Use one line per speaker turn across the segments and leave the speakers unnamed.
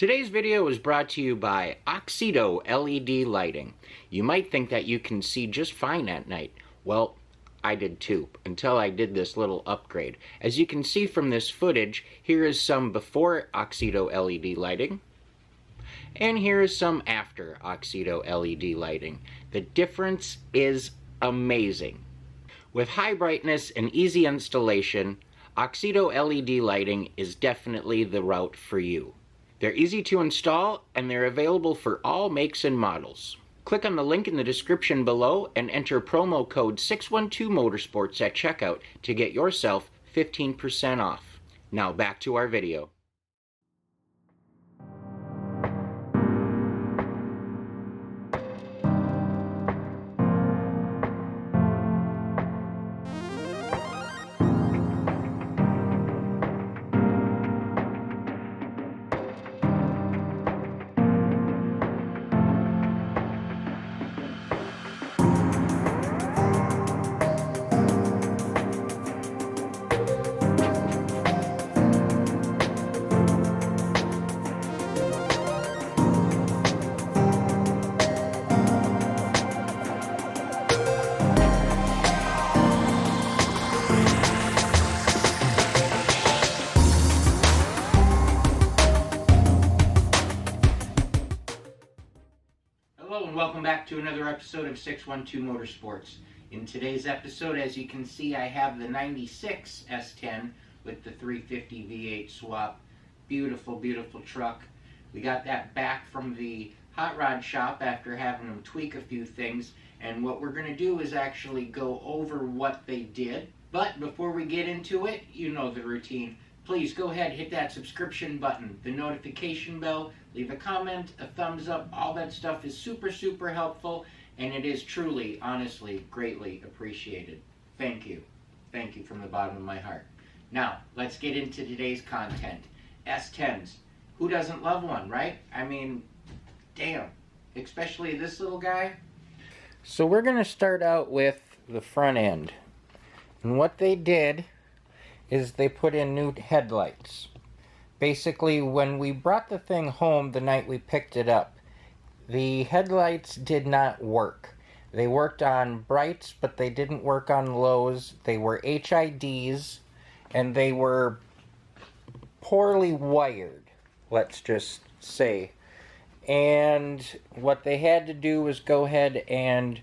Today's video is brought to you by Oxedo LED lighting. You might think that you can see just fine at night. Well, I did too, until I did this little upgrade. As you can see from this footage, here is some before Oxedo LED lighting, and here is some after Oxedo LED lighting. The difference is amazing. With high brightness and easy installation, Oxedo LED lighting is definitely the route for you. They're easy to install, and they're available for all makes and models. Click on the link in the description below and enter promo code 612motorsports at checkout to get yourself 15% off. Now back to our video. Hello and welcome back to another episode of 612 Motorsports. In today's episode, as you can see, I have the 96 S-10 with the 350 V8 swap. Beautiful, beautiful truck. We got that back from the hot rod shop after having them tweak a few things, and what we're going to do is actually go over what they did. But before we get into it, you know the routine. Please go ahead, hit that subscription button, the notification bell, leave a comment, a thumbs up. All that stuff is super, super helpful, and it is truly, honestly, greatly appreciated. Thank you. Thank you from the bottom of my heart. Now, let's get into today's content. S10s. Who doesn't love one, right? I mean, damn. Especially this little guy. So we're going to start out with the front end. And what they did is they put in new headlights. Basically, when we brought the thing home the night we picked it up, the headlights did not work. They worked on brights, but they didn't work on lows. They were HIDs, and they were poorly wired, let's just say. And what they had to do was go ahead and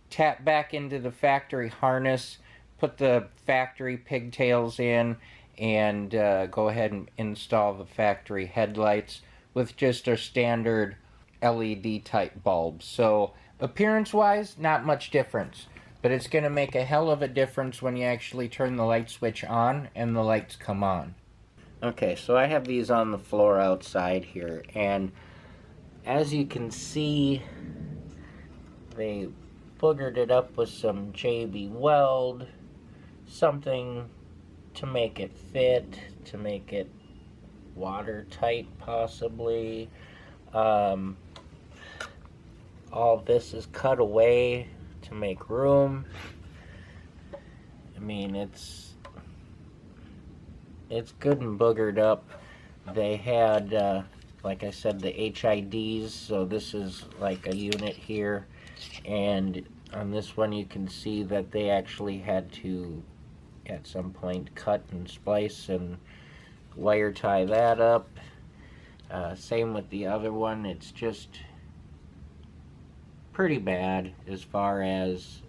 tap back into the factory harness, put the factory pigtails in, and go ahead and install the factory headlights with just our standard LED type bulbs. So appearance wise, not much difference, but it's going to make a hell of a difference when you actually turn the light switch on and the lights come on. Okay, so I have these on the floor outside here, and as you can see, they boogered it up with some JB Weld, something to make it fit, to make it watertight possibly. All this is cut away to make room. I mean, it's good and boogered up. They had, like I said, the HIDs, so this is like a unit here, and on this one you can see that they actually had to at some point cut and splice and wire tie that up. Same with the other one. It's just pretty bad as far as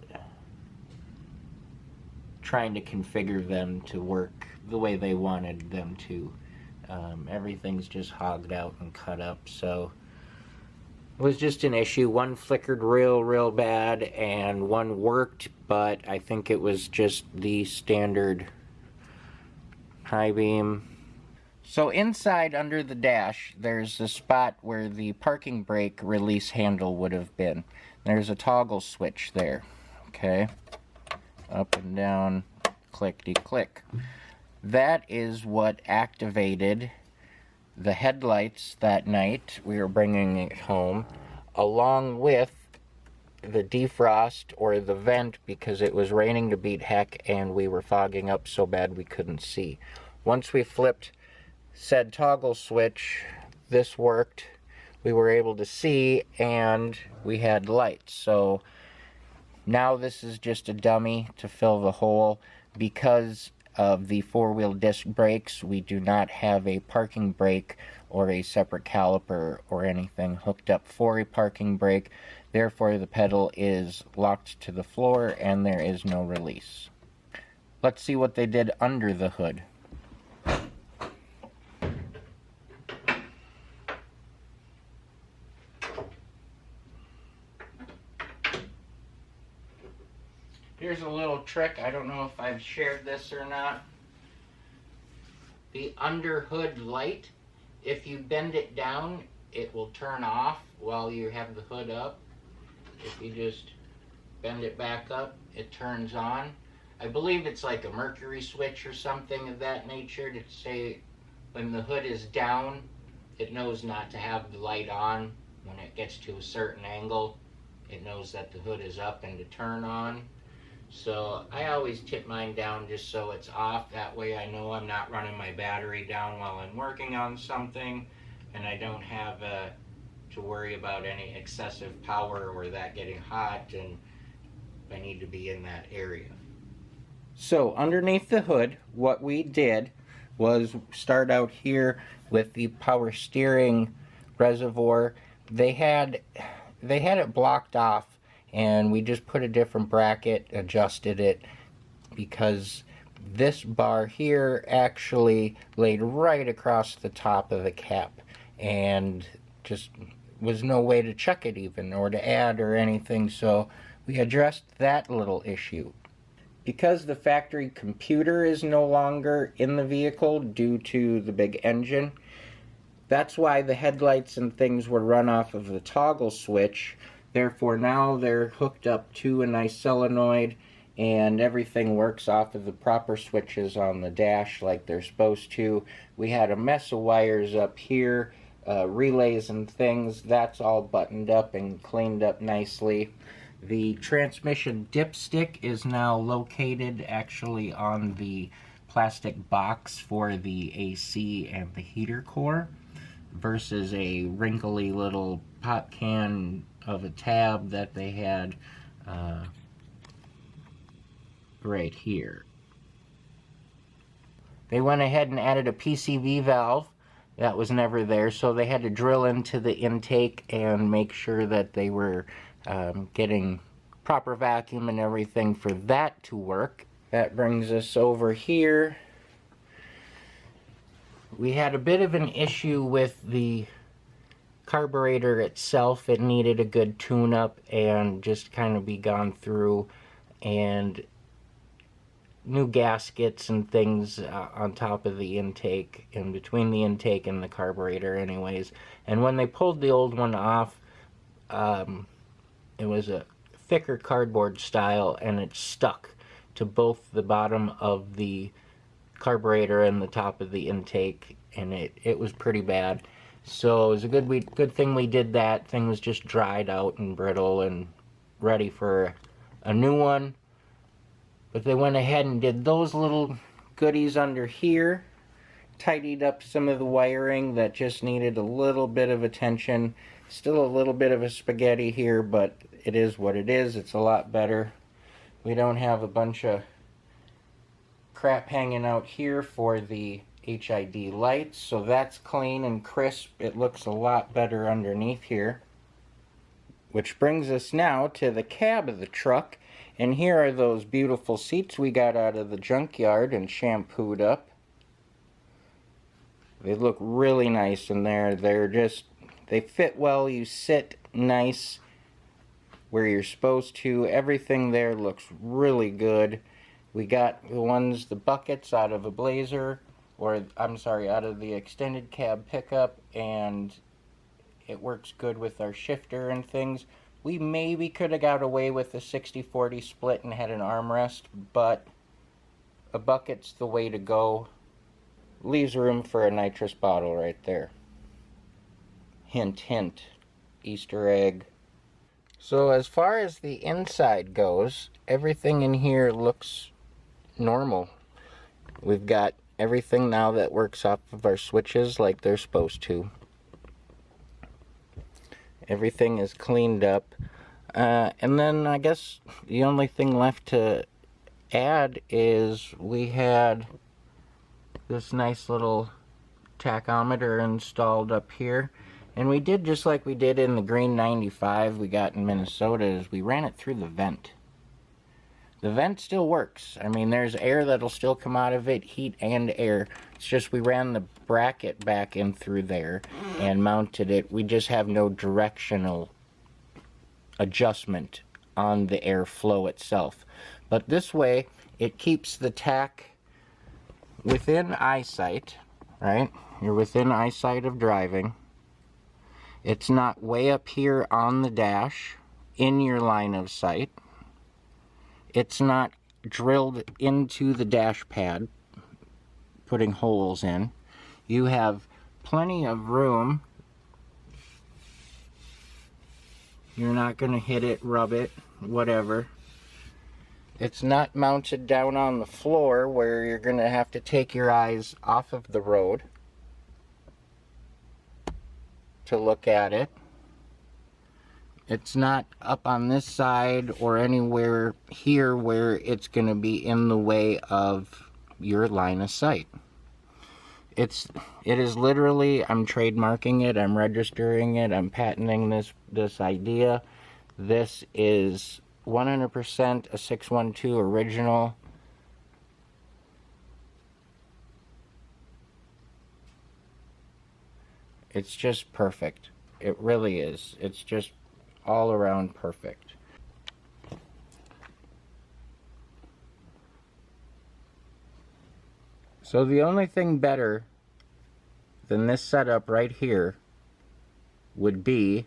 trying to configure them to work the way they wanted them to. Everything's just hogged out and cut up, so it was just an issue. One flickered real bad, and one worked, but I think it was just the standard high beam. So inside under the dash, there's a spot where the parking brake release handle would have been. There's a toggle switch there, okay? Up and down, clickety-click. That is what activated the headlights that night we were bringing it home, along with the defrost or the vent, because it was raining to beat heck and we were fogging up so bad we couldn't see. Once we flipped said toggle switch, this worked, we were able to see, and we had lights. So now this is just a dummy to fill the hole. Because of the four-wheel disc brakes, we do not have a parking brake or a separate caliper or anything hooked up for a parking brake. Therefore, the pedal is locked to the floor and there is no release. Let's see what they did under the hood. Here's a little trick. I don't know if I've shared this or not. The under hood light, if you bend it down, it will turn off while you have the hood up. If you just bend it back up, it turns on. I believe it's like a mercury switch or something of that nature to say when the hood is down, it knows not to have the light on. When it gets to a certain angle, it knows that the hood is up and to turn on. So I always tip mine down just so it's off. That way I know I'm not running my battery down while I'm working on something, and I don't have to worry about any excessive power or that getting hot, and I need to be in that area. So underneath the hood, what we did was start out here with the power steering reservoir. They had it blocked off, and we just put a different bracket, adjusted it, because this bar here actually laid right across the top of the cap, and just was no way to check it even, or to add or anything, so we addressed that little issue. Because the factory computer is no longer in the vehicle due to the big engine, that's why the headlights and things were run off of the toggle switch. Therefore, now they're hooked up to a nice solenoid, and everything works off of the proper switches on the dash like they're supposed to. We had a mess of wires up here, relays and things. That's all buttoned up and cleaned up nicely. The transmission dipstick is now located actually on the plastic box for the AC and the heater core, versus a wrinkly little pop can of a tab that they had right here. They went ahead and added a PCV valve that was never there, so they had to drill into the intake and make sure that they were getting proper vacuum and everything for that to work. That brings us over here. We had a bit of an issue with the carburetor itself. It needed a good tune-up and just kind of be gone through, and new gaskets and things on top of the intake, in between the intake and the carburetor anyways. And when they pulled the old one off, it was a thicker cardboard style, and it stuck to both the bottom of the carburetor and the top of the intake, and it was pretty bad. So it was a good thing we did that. Thing was just dried out and brittle and ready for a new one. But they went ahead and did those little goodies under here, tidied up some of the wiring that just needed a little bit of attention. Still a little bit of a spaghetti here, but it is what it is. It's a lot better. We don't have a bunch of crap hanging out here for the HID lights, so that's clean and crisp. It looks a lot better underneath here. Which brings us now to the cab of the truck, and here are those beautiful seats we got out of the junkyard and shampooed up. They look really nice in there. They fit well. You sit nice where you're supposed to. Everything there looks really good. We got the buckets out of a Blazer, or I'm sorry, out of the extended cab pickup, and it works good with our shifter and things. We maybe could have got away with a 60-40 split and had an armrest, but a bucket's the way to go. Leaves room for a nitrous bottle right there. Hint, hint. Easter egg. So as far as the inside goes, everything in here looks normal. We've got everything now that works off of our switches like they're supposed to. Everything is cleaned up. And then I guess the only thing left to add is we had this nice little tachometer installed up here. And we did just like we did in the green 95 we got in Minnesota, is we ran it through the vent. The vent still works. I mean, there's air that'll still come out of it, heat and air. It's just we ran the bracket back in through there and mounted it. We just have no directional adjustment on the airflow itself. But this way, it keeps the tach within eyesight, right? You're within eyesight of driving. It's not way up here on the dash, in your line of sight. It's not drilled into the dash pad, putting holes in. You have plenty of room. You're not going to hit it, rub it, whatever. It's not mounted down on the floor where you're going to have to take your eyes off of the road to look at it. It's not up on this side or anywhere here where it's going to be in the way of your line of sight. It is literally, I'm trademarking it, I'm registering it, I'm patenting this idea. This is 100% a 612 original. It's just perfect. It really is. It's just all around perfect. So the only thing better than this setup right here would be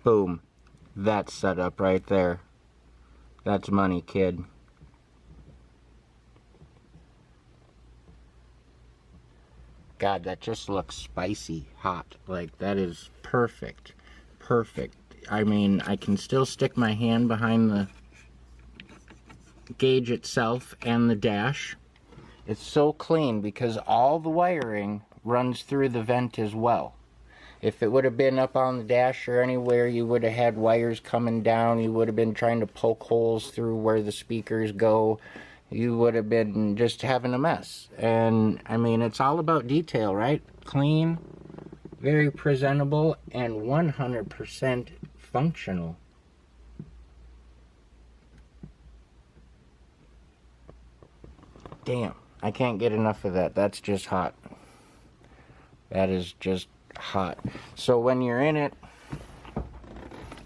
boom, that setup right there. That's money, kid. God, that just looks spicy hot. Like, that is perfect. Perfect. I mean, I can still stick my hand behind the gauge itself and the dash. It's so clean because all the wiring runs through the vent as well. If it would have been up on the dash or anywhere, you would have had wires coming down. You would have been trying to poke holes through where the speakers go. You would have been just having a mess. And I mean, it's all about detail, right? Clean, very presentable, and 100% functional. Damn, I can't get enough of that. That's just hot. That is just hot. So when you're in it,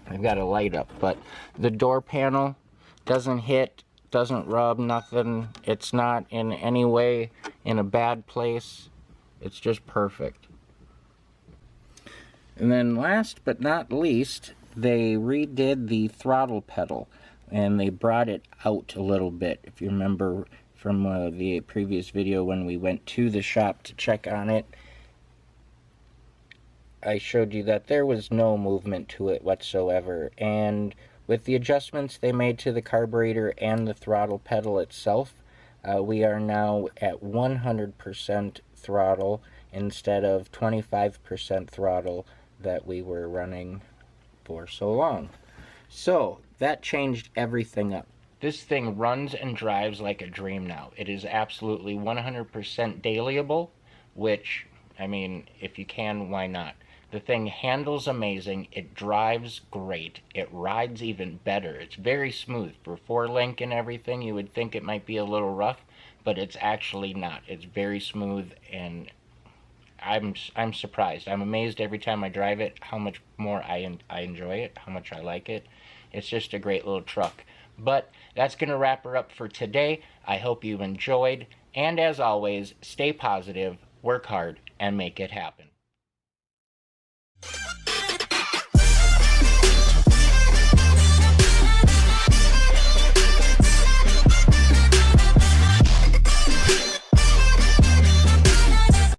I've got a light up, but the door panel doesn't hit, doesn't rub, nothing. It's not in any way in a bad place. It's just perfect. And then last but not least, they redid the throttle pedal and they brought it out a little bit. If you remember from the previous video when we went to the shop to check on it, I showed you that there was no movement to it whatsoever. And with the adjustments they made to the carburetor and the throttle pedal itself, we are now at 100% throttle instead of 25% throttle that we were running for so long. So that changed everything up. This thing runs and drives like a dream now. It is absolutely 100% dailyable, which, I mean, if you can, why not? The thing handles amazing, it drives great, it rides even better. It's very smooth. For 4-link and everything, you would think it might be a little rough, but it's actually not. It's very smooth, and I'm surprised. I'm amazed every time I drive it how much more I enjoy it, how much I like it. It's just a great little truck. But that's going to wrap her up for today. I hope you enjoyed, and as always, stay positive, work hard, and make it happen.